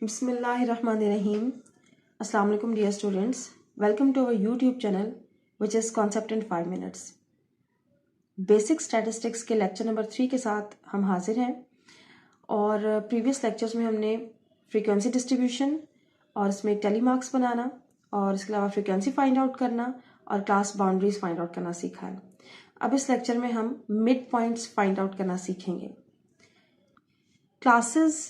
Bismillahirrahmanirrahim. Assalamu alaikum dear students. Welcome to our YouTube channel which is Concept in 5 minutes. Basic statistics के lecture number 3 के साथ हम हाजिर हैं और प्रीवियस लेक्चर्स में हमने फ्रीक्वेंसी डिस्ट्रीब्यूशन और इसमें टेली मार्क्स बनाना और इसके अलावा फ्रीक्वेंसी फाइंड आउट करना और क्लास बाउंड्रीज फाइंड आउट करना सीखा है. अब इस लेक्चर में हम मिड पॉइंट्स फाइंड आउट करना सीखेंगे. क्लासेस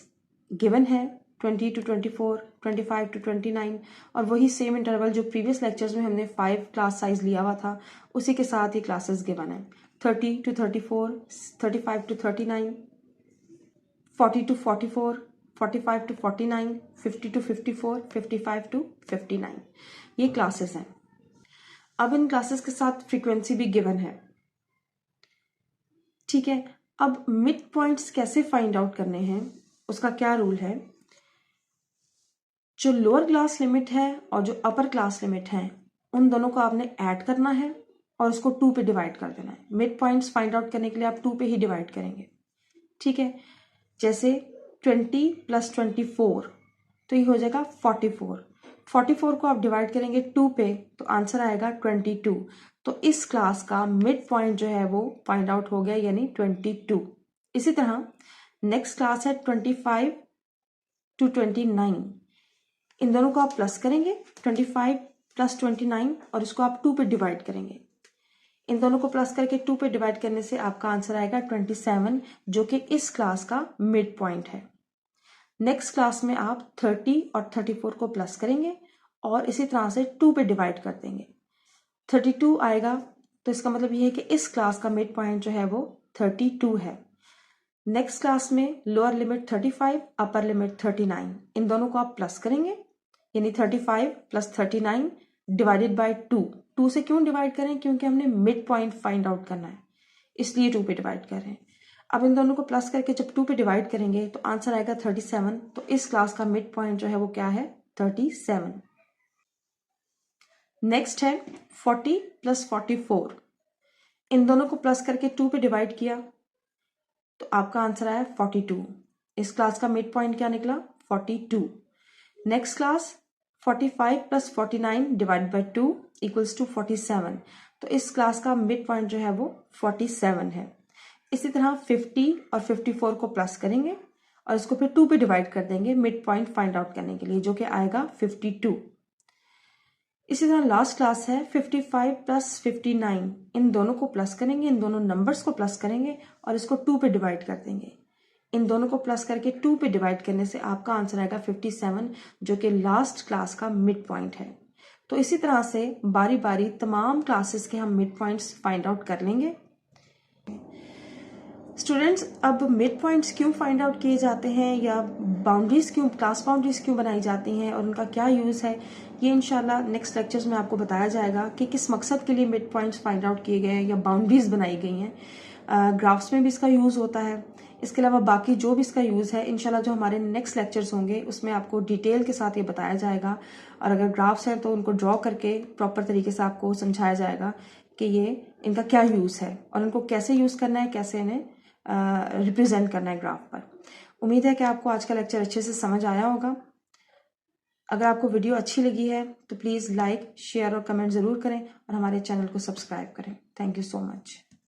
गिवन है 20 to 24, 25 to 29 और वही सेम इंटरवल जो प्रीवियस लेक्चर्स में हमने 5 क्लास साइज लिया हुआ था उसी के साथ ही क्लासेस गिवन है. 30 to 34, 35 to 39, 40 to 44, 45 to 49, 50 to 54, 55 to 59 ये क्लासेस हैं. अब इन क्लासेस के साथ फ्रीक्वेंसी भी गिवन है. ठीक है, अब मिड पॉइंट्स कैसे फाइंड आउट करने हैं उसका क्या रूल है. जो लोअर क्लास लिमिट है और जो अपर क्लास लिमिट है उन दोनों को आपने ऐड करना है और उसको 2 पे डिवाइड कर देना है. मिड पॉइंट्स फाइंड आउट करने के लिए आप 2 पे ही डिवाइड करेंगे. ठीक है, जैसे 20 + 24 तो ये हो जाएगा 44. 44 को आप डिवाइड करेंगे 2 पे तो आंसर आएगा 22. तो इस क्लास का मिड पॉइंट जो है वो फाइंड आउट हो गया यानी 22. इसी तरह नेक्स्ट क्लास है 25 to 29. इन दोनों को आप प्लस करेंगे 25 + 29 और इसको आप 2 पे डिवाइड करेंगे. इन दोनों को प्लस करके 2 पे डिवाइड करने से आपका आंसर आएगा 27 जो कि इस क्लास का मिड पॉइंट है. नेक्स्ट क्लास में आप 30 और 34 को प्लस करेंगे और इसी तरह से 2 पे डिवाइड कर देंगे. 32 आएगा तो इसका मतलब ये है कि इस क्लास का मिड पॉइंट जो है वो 32 है. नेक्स्ट क्लास में लोअर लिमिट 35, अपर लिमिट 39. इन दोनों को आप प्लस करेंगे यानी 35 + 39 डिवाइडेड बाय 2. 2 से क्यों डिवाइड करें, क्योंकि हमने मिड पॉइंट फाइंड आउट करना है इसलिए 2 पे डिवाइड कर रहे हैं. अब इन दोनों को प्लस करके जब 2 पे डिवाइड करेंगे तो आंसर आएगा 37. तो इस क्लास का मिड पॉइंट जो है वो क्या है 37. नेक्स्ट है 40 + 44. इन दोनों को प्लस करके 2 पे डिवाइड किया तो आपका आंसर आया 42. इस क्लास का मिड पॉइंट क्या निकला 42. Next class 45 + 49 divide by 2 = 47. तो इस क्लास का मिड पॉइंट जो है वो 47 है. इसी तरह 50 और 54 को प्लस करेंगे और इसको फिर 2 पे डिवाइड कर देंगे मिड पॉइंट फाइंड आउट करने के लिए जो कि आएगा 52. इसी तरह लास्ट क्लास है 55 + 59. इन दोनों को प्लस करेंगे, इन दोनों नंबर्स को प्लस करेंगे और इसको 2 पे डिवाइड कर देंगे. इन दोनों को प्लस करके 2 पे डिवाइड करने से आपका आंसर आएगा 57 जो कि लास्ट क्लास का मिड पॉइंट है. तो इसी तरह से बारी बारी तमाम क्लासेस के हम मिड पॉइंट्स फाइंड आउट कर लेंगे. स्टूडेंट्स, अब मिड पॉइंट्स क्यों फाइंड आउट किए जाते हैं या बाउंड्रीज क्यों, क्लास बाउंड्रीज क्यों बनाई जाती हैं और उनका क्या यूज़ है, ये इंशाल्लाह नेक्स्ट लेक्चर्स में आपको बताया जाएगा कि किस मकसद के लिए मिड पॉइंट्स फाइंड आउट किए गए हैं या बाउंड्रीज बनाई गई हैं. ग्राफ्स में भी इसका यूज़ होता है. इसके अलावा बाकी जो भी इसका यूज़ है इंशाल्लाह जो हमारे नेक्स्ट लेक्चर्स होंगे उसमें आपको डिटेल के साथ ये बताया जाएगा. और अगर ग्राफ्स हैं तो उनको ड्रॉ करके प्रॉपर तरीके से आपको समझाया जाएगा कि ये इनका क्या यूज़ है और इनको कैसे यूज़ करना है, कैसे इन्हें रिप्रेजेंट करना है ग्राफ पर. उम्मीद है कि आपको आज का लेक्चर अच्छे से समझ आया होगा. अगर आपको वीडियो अच्छी लगी है तो प्लीज़ लाइक, शेयर और कमेंट ज़रूर करें और हमारे चैनल को सब्सक्राइब करें. Thank you so much.